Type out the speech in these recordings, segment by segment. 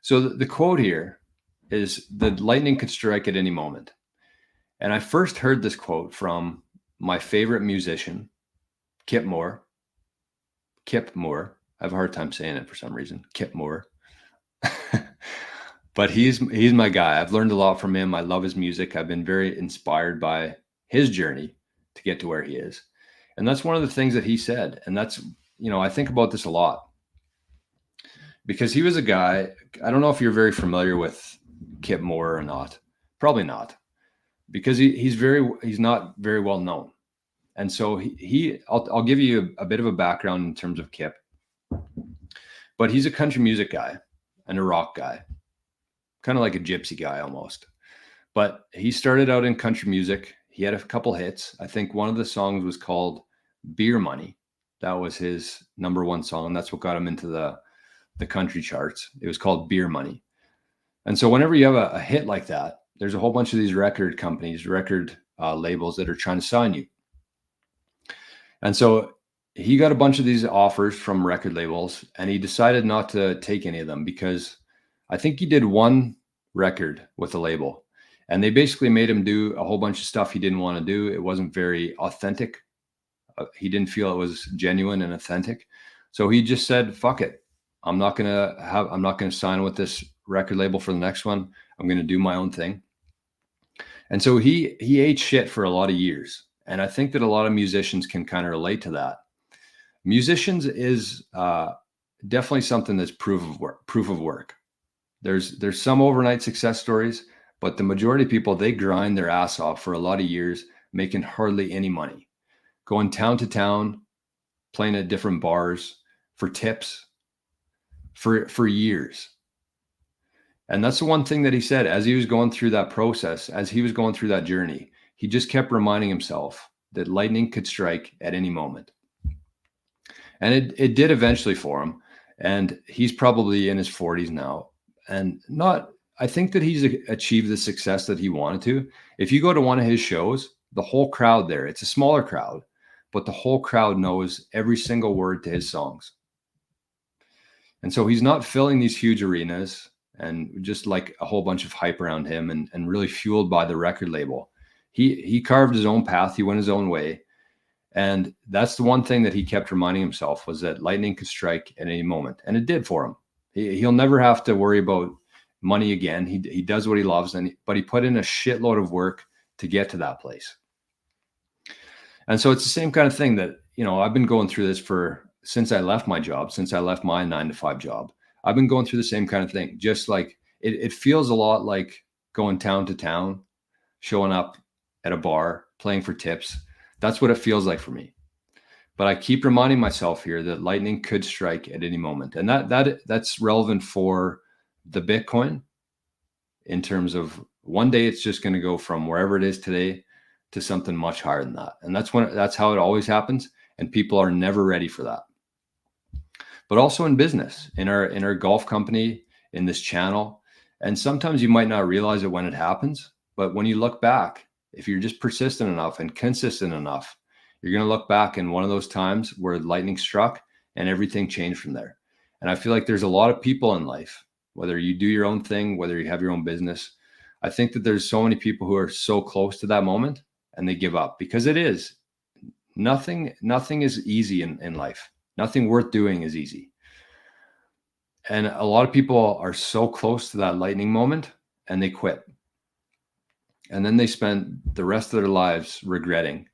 So the quote here is, the lightning could strike at any moment. And I first heard this quote from my favorite musician, Kip Moore. Kip Moore. I have a hard time saying it for some reason. Kip Moore. But he's my guy. I've learned a lot from him. I love his music. I've been very inspired by his journey to get to where he is. And that's one of the things that he said. And that's, I think about this a lot, because he was a guy, I don't know if you're very familiar with Kip Moore or not. Probably not, because he's not very well known. And so I'll give you a bit of a background in terms of Kip, but he's a country music guy and a rock guy, kind of like a gypsy guy almost. But he started out in country music. He had a couple hits. I think one of the songs was called Beer Money. That was his number one song. That's what got him into the country charts. It was called Beer Money. And so whenever you have a hit like that, there's a whole bunch of these record companies, record labels that are trying to sign you. And so he got a bunch of these offers from record labels, and he decided not to take any of them, because I think he did one record with a label, and they basically made him do a whole bunch of stuff he didn't want to do. It wasn't very authentic. He didn't feel it was genuine and authentic. So he just said, fuck it. I'm not going to sign with this record label for the next one. I'm going to do my own thing. And so he ate shit for a lot of years. And I think that a lot of musicians can kind of relate to that. Musicians is definitely something that's proof of work. There's some overnight success stories, but the majority of people, they grind their ass off for a lot of years, making hardly any money, going town to town, playing at different bars for tips for years. And that's the one thing that he said as he was going through that process, as he was going through that journey. He just kept reminding himself that lightning could strike at any moment. And it did eventually for him. And he's probably in his 40s now. And I think that he's achieved the success that he wanted to. If you go to one of his shows, the whole crowd there, it's a smaller crowd, but the whole crowd knows every single word to his songs. And so he's not filling these huge arenas and just like a whole bunch of hype around him and really fueled by the record label. He carved his own path. He went his own way. And that's the one thing that he kept reminding himself, was that lightning could strike at any moment. And it did for him. He'll never have to worry about money again. He does what he loves, but he put in a shitload of work to get to that place. And so it's the same kind of thing that, I've been going through this since I left my job, since I left my 9-to-5 job. I've been going through the same kind of thing. Just like it feels a lot like going town to town, showing up at a bar, playing for tips. That's what it feels like for me. But I keep reminding myself here that lightning could strike at any moment. And that's relevant for the Bitcoin, in terms of one day it's just going to go from wherever it is today to something much higher than that. And that's how it always happens. And people are never ready for that. But also in business, in our golf company, in this channel. And sometimes you might not realize it when it happens, but when you look back, if you're just persistent enough and consistent enough, you're going to look back in one of those times where lightning struck and everything changed from there. And I feel like there's a lot of people in life, whether you do your own thing, whether you have your own business. I think that there's so many people who are so close to that moment and they give up, because it is nothing is easy in life. Nothing worth doing is easy. And a lot of people are so close to that lightning moment and they quit. And then they spend the rest of their lives regretting,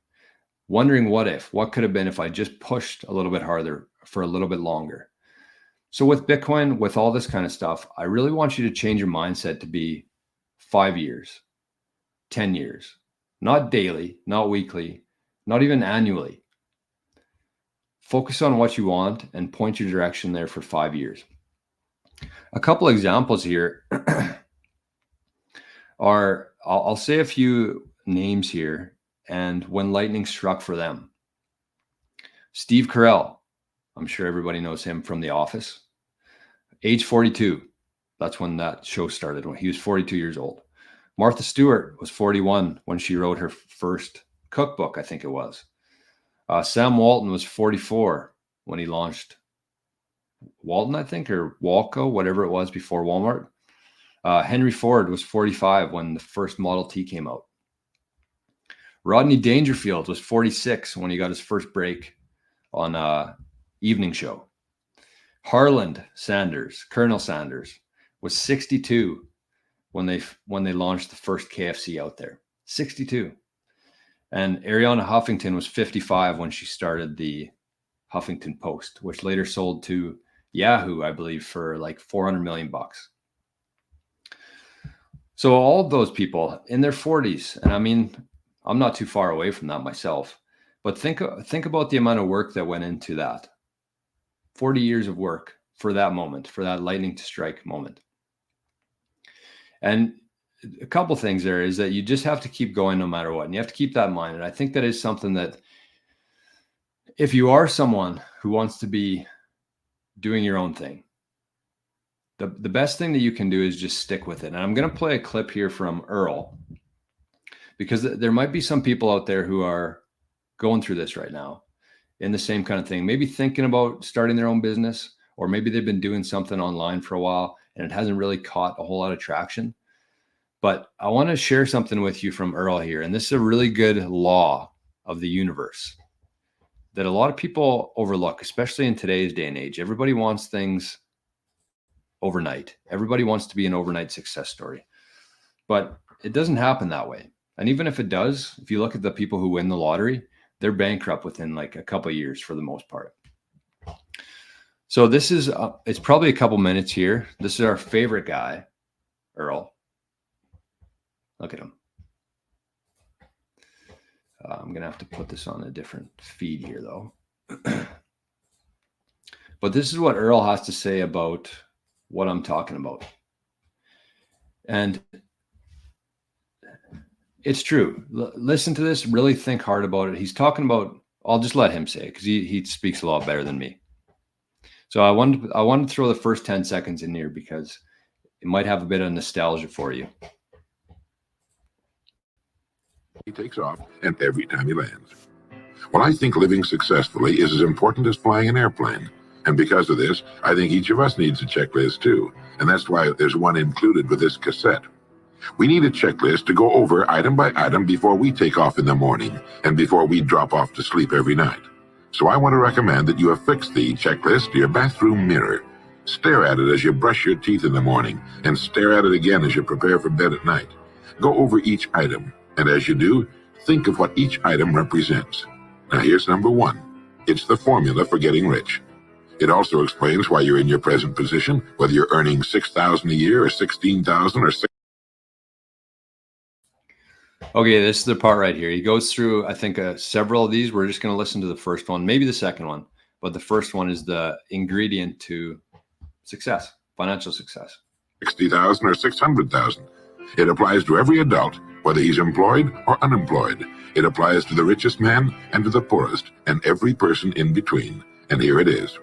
wondering what could have been if I just pushed a little bit harder for a little bit longer. So with Bitcoin, with all this kind of stuff, I really want you to change your mindset to be 5 years, 10 years, not daily, not weekly, not even annually. Focus on what you want and point your direction there for 5 years. A couple examples here are, I'll say a few names here and when lightning struck for them. Steve Carell, I'm sure everybody knows him from The Office. Age 42, that's when that show started, when he was 42 years old. Martha Stewart was 41 when she wrote her first cookbook, I think it was. Sam Walton was 44 when he launched Walton, I think, or Walco, whatever it was before Walmart. Henry Ford was 45 when the first Model T came out. Rodney Dangerfield was 46 when he got his first break on evening show. Harland Sanders, Colonel Sanders, was 62 when they launched the first KFC out there. 62. And Arianna Huffington was 55 when she started the Huffington Post, which later sold to Yahoo, I believe, for like $400 million. So all of those people in their 40s, and I mean, I'm not too far away from that myself, but think about the amount of work that went into that. 40 years of work for that moment, for that lightning to strike moment. And a couple things there is that you just have to keep going no matter what. And you have to keep that in mind. And I think that is something that if you are someone who wants to be doing your own thing, the best thing that you can do is just stick with it. And I'm going to play a clip here from Earl, because there might be some people out there who are going through this right now in the same kind of thing, maybe thinking about starting their own business, or maybe they've been doing something online for a while and it hasn't really caught a whole lot of traction. But I want to share something with you from Earl here. And this is a really good law of the universe that a lot of people overlook, especially in today's day and age. Everybody wants things overnight. Everybody wants to be an overnight success story, but it doesn't happen that way. And even if it does, if you look at the people who win the lottery, they're bankrupt within like a couple of years for the most part. So this is, it's probably a couple minutes here. This is our favorite guy, Earl. Look at him. I'm going to have to put this on a different feed here though. But this is what Earl has to say about what I'm talking about. And it's true. Listen to this, really think hard about it. He's talking about, I'll just let him say it because he speaks a lot better than me. So I wanted to throw the first 10 seconds in here because it might have a bit of nostalgia for you. He takes off and every time he lands. Well, I think living successfully is as important as flying an airplane. And because of this, I think each of us needs a checklist too. And that's why there's one included with this cassette. We need a checklist to go over item by item before we take off in the morning and before we drop off to sleep every night. So I want to recommend that you affix the checklist to your bathroom mirror. Stare at it as you brush your teeth in the morning and stare at it again as you prepare for bed at night. Go over each item, and as you do, think of what each item represents. Now here's number one. It's the formula for getting rich. It also explains why you're in your present position, whether you're earning $6,000 a year or $16,000 or $6,000. Okay, this is the part right here. He goes through, I think, several of these. We're just going to listen to the first one, maybe the second one, but the first one is the ingredient to success, financial success. 60,000 or 600,000. It applies to every adult, whether he's employed or unemployed. It applies to the richest man and to the poorest, and every person in between. And here it is.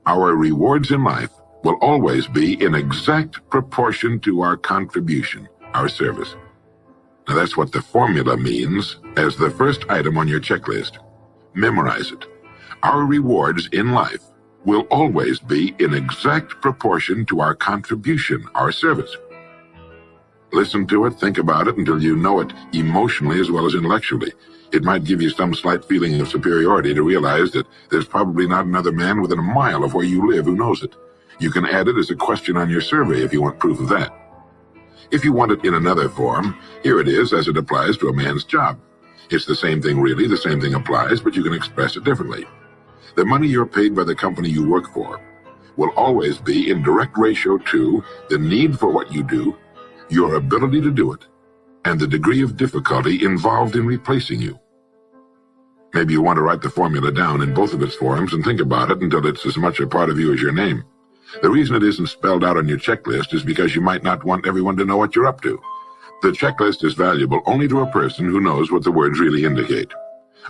Our rewards in life will always be in exact proportion to our contribution, our service. Now that's what the formula means as the first item on your checklist. Memorize it. Our rewards in life will always be in exact proportion to our contribution, our service. Listen to it, think about it until you know it emotionally as well as intellectually. It might give you some slight feeling of superiority to realize that there's probably not another man within a mile of where you live who knows it. You can add it as a question on your survey if you want proof of that. If you want it in another form, here it is as it applies to a man's job. It's the same thing really, the same thing applies, but you can express it differently. The money you're paid by the company you work for will always be in direct ratio to the need for what you do, your ability to do it, and the degree of difficulty involved in replacing you. Maybe you want to write the formula down in both of its forms and think about it until it's as much a part of you as your name. The reason it isn't spelled out on your checklist is because you might not want everyone to know what you're up to. The checklist is valuable only to a person who knows what the words really indicate.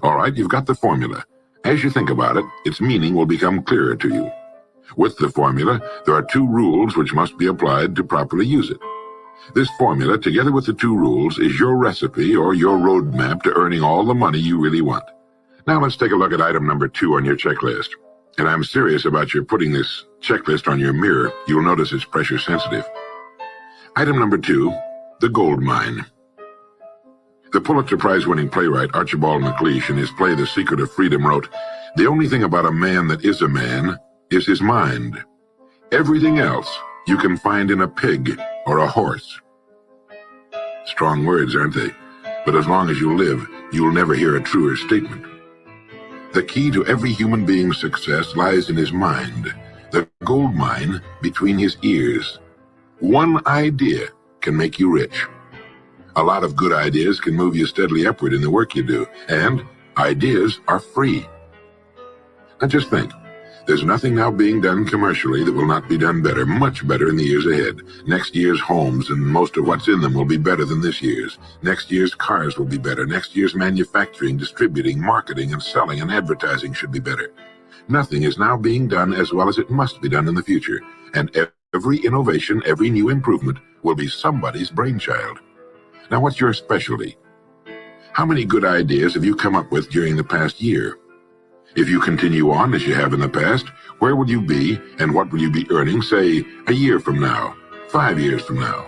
All right, you've got the formula. As you think about it, its meaning will become clearer to you. With the formula, there are two rules which must be applied to properly use it. This formula, together with the two rules, is your recipe or your roadmap to earning all the money you really want. Now let's take a look at item number 2 on your checklist. And I'm serious about your putting this checklist on your mirror. You'll notice it's pressure sensitive. Item number 2, the gold mine. The Pulitzer Prize-winning playwright Archibald MacLeish in his play The Secret of Freedom wrote, "The only thing about a man that is a man is his mind. Everything else you can find in a pig or a horse." Strong words, aren't they? But as long as you live, you'll never hear a truer statement. The key to every human being's success lies in his mind, the gold mine between his ears. One idea can make you rich. A lot of good ideas can move you steadily upward in the work you do, and ideas are free. Now just think, there's nothing now being done commercially that will not be done better, much better in the years ahead. Next year's homes and most of what's in them will be better than this year's. Next year's cars will be better. Next year's manufacturing, distributing, marketing, and selling and advertising should be better. Nothing is now being done as well as it must be done in the future, and every innovation, every new improvement will be somebody's brainchild. Now, what's your specialty? How many good ideas have you come up with during the past year? If you continue on as you have in the past, where will you be and what will you be earning, say, a year from now, 5 years from now?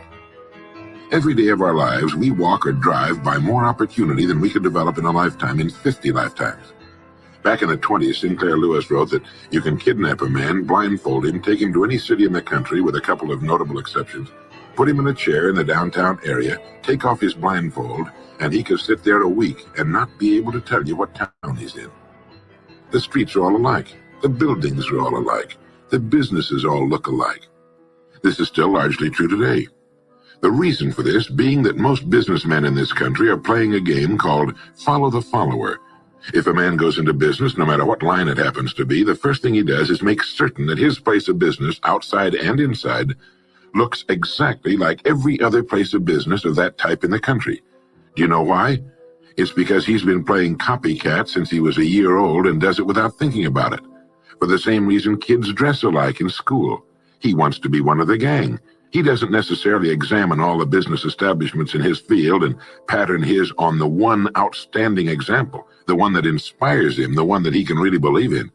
Every day of our lives, we walk or drive by more opportunity than we could develop in a lifetime, in 50 lifetimes. Back in the 20s, Sinclair Lewis wrote that you can kidnap a man, blindfold him, take him to any city in the country with a couple of notable exceptions, put him in a chair in the downtown area, take off his blindfold, and he could sit there a week and not be able to tell you what town he's in. The streets are all alike. The buildings are all alike. The businesses all look alike. This is still largely true today. The reason for this being that most businessmen in this country are playing a game called follow the follower. If a man goes into business, no matter what line it happens to be, the first thing he does is make certain that his place of business, outside and inside, looks exactly like every other place of business of that type in the country. Do you know why? It's because he's been playing copycat since he was a year old and does it without thinking about it. For the same reason kids dress alike in school. He wants to be one of the gang. He doesn't necessarily examine all the business establishments in his field and pattern his on the one outstanding example, the one that inspires him, the one that he can really believe in.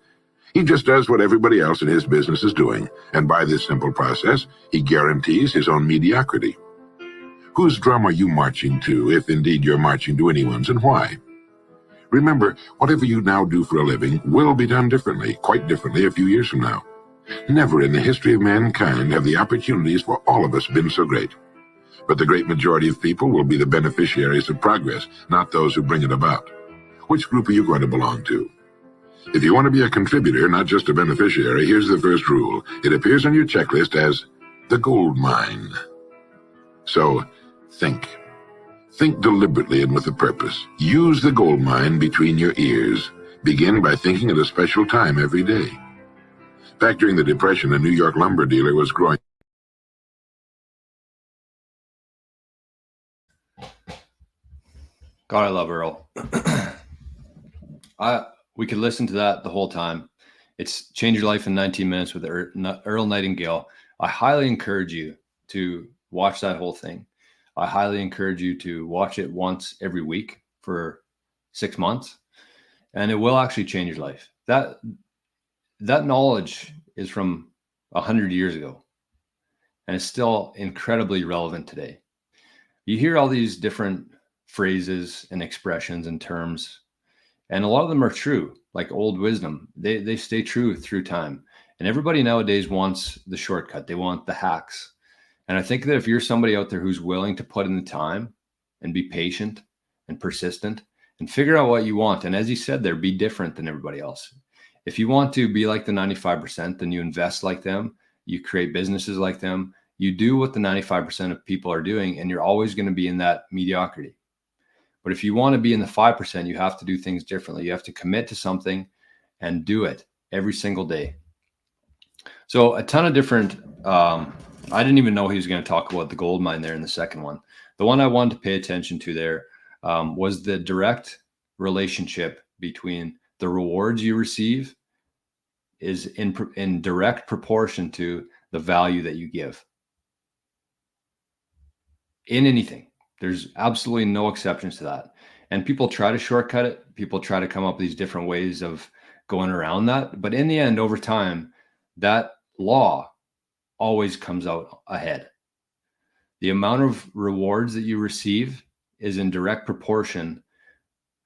He just does what everybody else in his business is doing, and by this simple process, he guarantees his own mediocrity. Whose drum are you marching to, if indeed you're marching to anyone's, and why? Remember, whatever you now do for a living will be done differently, quite differently a few years from now. Never in the history of mankind have the opportunities for all of us been so great. But the great majority of people will be the beneficiaries of progress, not those who bring it about. Which group are you going to belong to? If you want to be a contributor, not just a beneficiary, here's the first rule. It appears on your checklist as the gold mine. So, think. Think deliberately and with a purpose. Use the gold mine between your ears. Begin by thinking at a special time every day. Back during the Depression, a New York lumber dealer was growing. God, I love Earl. We could listen to that the whole time. It's Change Your Life in 19 Minutes with Earl Nightingale. I highly encourage you to watch that whole thing. I highly encourage you to watch it once every week for 6 months, and it will actually change your life. That knowledge is from 100 years ago, and it's still incredibly relevant today. You hear all these different phrases and expressions and terms, and a lot of them are true, like old wisdom. They stay true through time. And everybody nowadays wants the shortcut. They want the hacks. And I think that if you're somebody out there who's willing to put in the time and be patient and persistent and figure out what you want, and as you said there, be different than everybody else. If you want to be like the 95%, then you invest like them, you create businesses like them, you do what the 95% of people are doing, and you're always going to be in that mediocrity. But if you want to be in the 5%, you have to do things differently. You have to commit to something and do it every single day. So a ton of different, I didn't even know he was going to talk about the gold mine there in the second one. The one I wanted to pay attention to there was the direct relationship between the rewards you receive is in direct proportion to the value that you give. In anything, there's absolutely no exceptions to that. And people try to shortcut it. People try to come up with these different ways of going around that. But in the end, over time, that law always comes out ahead. The amount of rewards that you receive is in direct proportion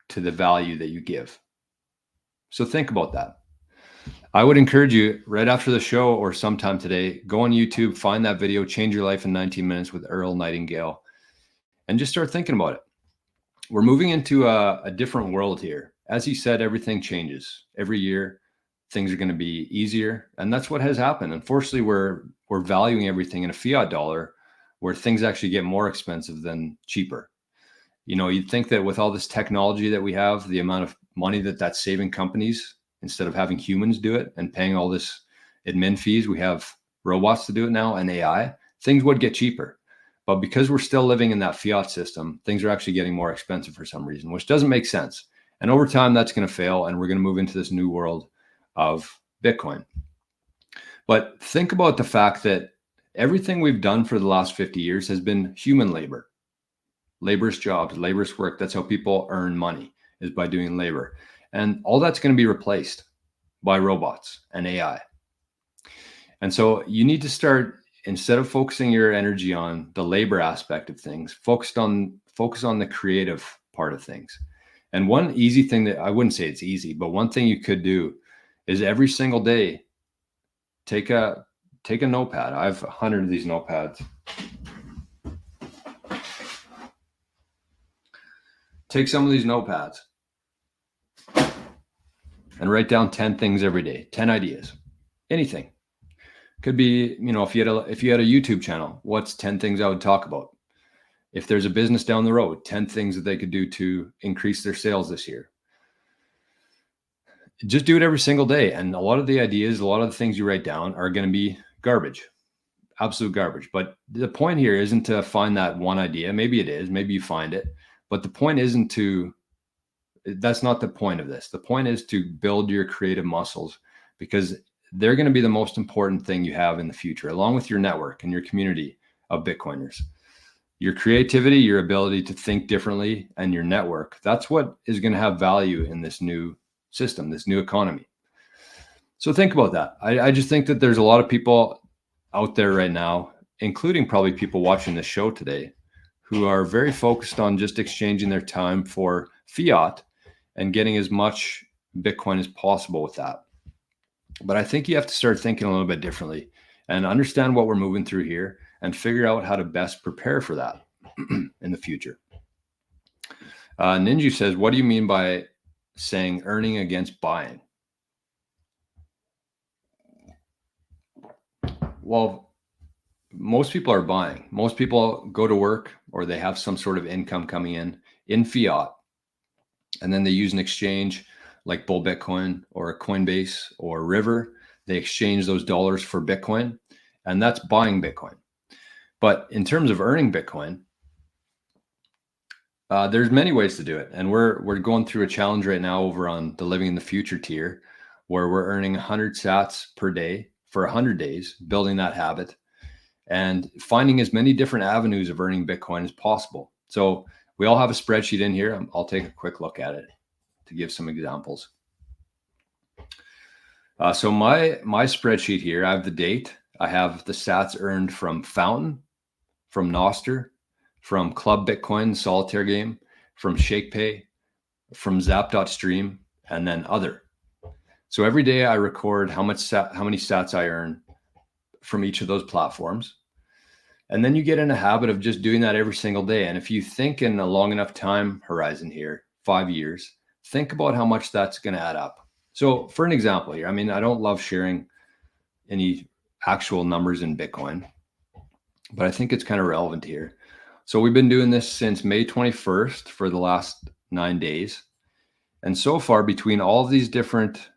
to the value that you give. So think about that. I would encourage you right after the show or sometime today, go on YouTube, find that video, Change Your Life in 19 Minutes with Earl Nightingale, and just start thinking about it. We're moving into a different world here. As he said, everything changes. Every year, things are going to be easier. And that's what has happened. Unfortunately, we're valuing everything in a fiat dollar where things actually get more expensive than cheaper. You know, you'd think that with all this technology that we have, the amount of money that's saving companies, instead of having humans do it and paying all this admin fees, we have robots to do it now and AI, things would get cheaper. But because we're still living in that fiat system, things are actually getting more expensive for some reason, which doesn't make sense. And over time, that's going to fail. And we're going to move into this new world of Bitcoin. But think about the fact that everything we've done for the last 50 years has been human labor. Labor's jobs, labor's work. That's how people earn money, is by doing labor. And all that's going to be replaced by robots and AI. And so you need to start, instead of focusing your energy on the labor aspect of things, focus on the creative part of things. And one easy thing that I wouldn't say it's easy, but one thing you could do is every single day, take a notepad. I have 100 of these notepads. Take some of these notepads and write down 10 things every day, 10 ideas, anything. Could be, you know, if you had a YouTube channel, what's 10 things I would talk about? If there's a business down the road, 10 things that they could do to increase their sales this year. Just do it every single day. And a lot of the ideas, a lot of the things you write down are going to be garbage, absolute garbage. But the point here isn't to find that one idea. Maybe it is, maybe you find it, but the point isn't that's not the point of this. The point is to build your creative muscles, because they're going to be the most important thing you have in the future, along with your network and your community of Bitcoiners. Your creativity, your ability to think differently, and your network, that's what is going to have value in this new system, this new economy. So think about that. I just think that there's a lot of people out there right now, including probably people watching this show today, who are very focused on just exchanging their time for fiat and getting as much Bitcoin as possible with that. But I think you have to start thinking a little bit differently and understand what we're moving through here and figure out how to best prepare for that in the future. Ninja says, what do you mean by saying earning against buying? Well, most people are buying. Most people go to work or they have some sort of income coming in fiat. And then they use an exchange like Bull Bitcoin or Coinbase or River. They exchange those dollars for Bitcoin, and that's buying Bitcoin. But in terms of earning Bitcoin, there's many ways to do it. And we're going through a challenge right now over on the Living in the Future tier, where we're earning 100 sats per day for 100 days, building that habit and finding as many different avenues of earning Bitcoin as possible. So we all have a spreadsheet in here. I'll take a quick look at it to give some examples. So my spreadsheet here, I have the date. I have the sats earned from Fountain, from Nostr, from Club Bitcoin solitaire game, from ShakePay, from Zap.stream, and then other. So every day I record how many sats I earn from each of those platforms. And then you get in a habit of just doing that every single day. And if you think in a long enough time horizon here, 5 years, think about how much that's going to add up. So for an example here, I mean, I don't love sharing any actual numbers in Bitcoin, but I think it's kind of relevant here. So we've been doing this since May 21st for the last 9 days. And so far, between all of these different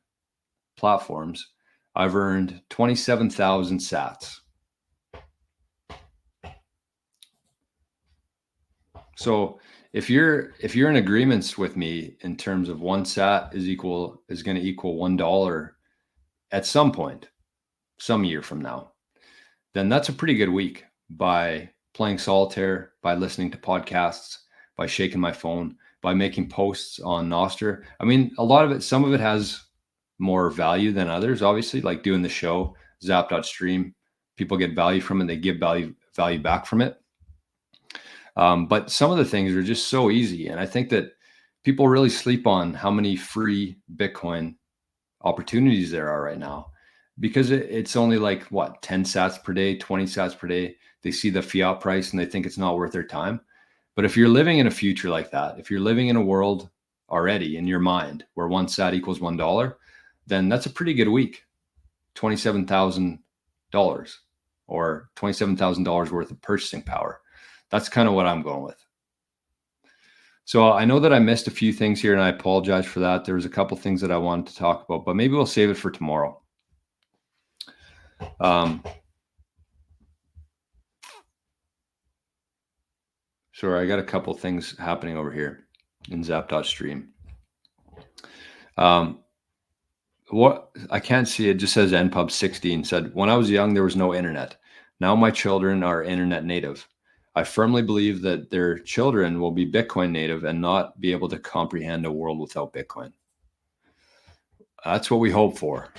platforms, I've earned 27,000 sats. So if you're in agreements with me in terms of one sat is going to equal $1 at some point, some year from now, then that's a pretty good week by playing solitaire, by listening to podcasts, by shaking my phone, by making posts on Nostr. I mean, a lot of it, some of it has more value than others, obviously, like doing the show, zap.stream. People get value from it. They give value back from it. But some of the things are just so easy. And I think that people really sleep on how many free Bitcoin opportunities there are right now, because it's only like what, 10 sats per day, 20 sats per day. They see the fiat price and they think it's not worth their time. But if you're living in a future like that, if you're living in a world already in your mind where 1 sat equals $1, then that's a pretty good week. $27,000 or $27,000 worth of purchasing power. That's kind of what I'm going with. So I know that I missed a few things here and I apologize for that. There was a couple things that I wanted to talk about, but maybe we'll save it for tomorrow. Sorry, I got a couple things happening over here in zap.stream. What I can't see, it just says npub 16 said, when I was young, there was no internet. Now my children are internet native. I firmly believe that their children will be Bitcoin native and not be able to comprehend a world without Bitcoin. That's what we hope for.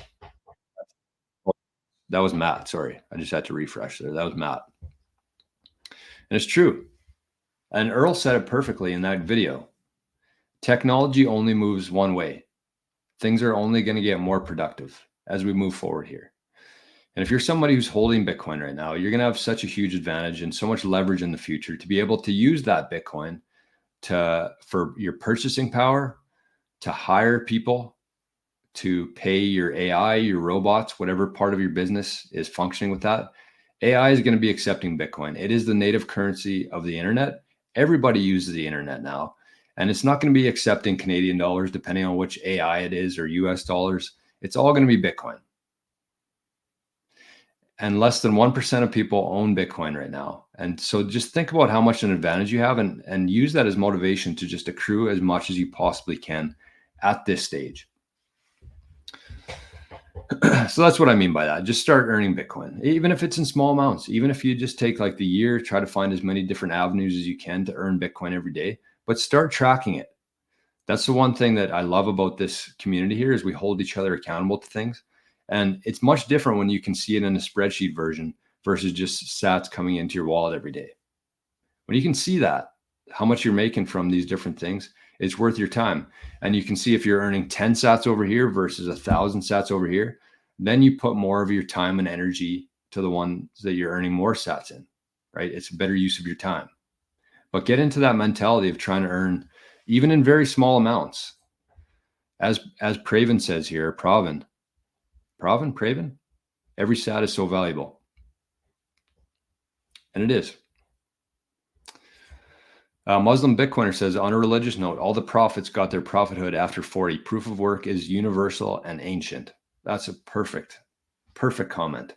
That was Matt. Sorry, I just had to refresh there. That was Matt. And it's true. And Earl said it perfectly in that video. Technology only moves one way. Things are only going to get more productive as we move forward here. And if you're somebody who's holding Bitcoin right now, you're going to have such a huge advantage and so much leverage in the future to be able to use that Bitcoin for your purchasing power, to hire people, to pay your AI, your robots, whatever part of your business is functioning with that. AI is going to be accepting Bitcoin. It is the native currency of the internet. Everybody uses the internet now. And it's not going to be accepting Canadian dollars, depending on which AI it is, or US dollars. It's all going to be Bitcoin. And less than 1% of people own Bitcoin right now. And so just think about how much an advantage you have and use that as motivation to just accrue as much as you possibly can at this stage. So that's what I mean by that. Just start earning Bitcoin, even if it's in small amounts. Even if you just take like the year, try to find as many different avenues as you can to earn Bitcoin every day, but start tracking it. That's the one thing that I love about this community here is we hold each other accountable to things. And it's much different when you can see it in a spreadsheet version versus just sats coming into your wallet every day. When you can see that, how much you're making from these different things, it's worth your time. And you can see if you're earning 10 sats over here versus 1,000 sats over here, then you put more of your time and energy to the ones that you're earning more sats in, right? It's a better use of your time. But get into that mentality of trying to earn, even in very small amounts. As Praven says here, Praven, every sat is so valuable. And it is. Muslim Bitcoiner says, on a religious note, all the prophets got their prophethood after 40. Proof of work is universal and ancient. That's a perfect comment.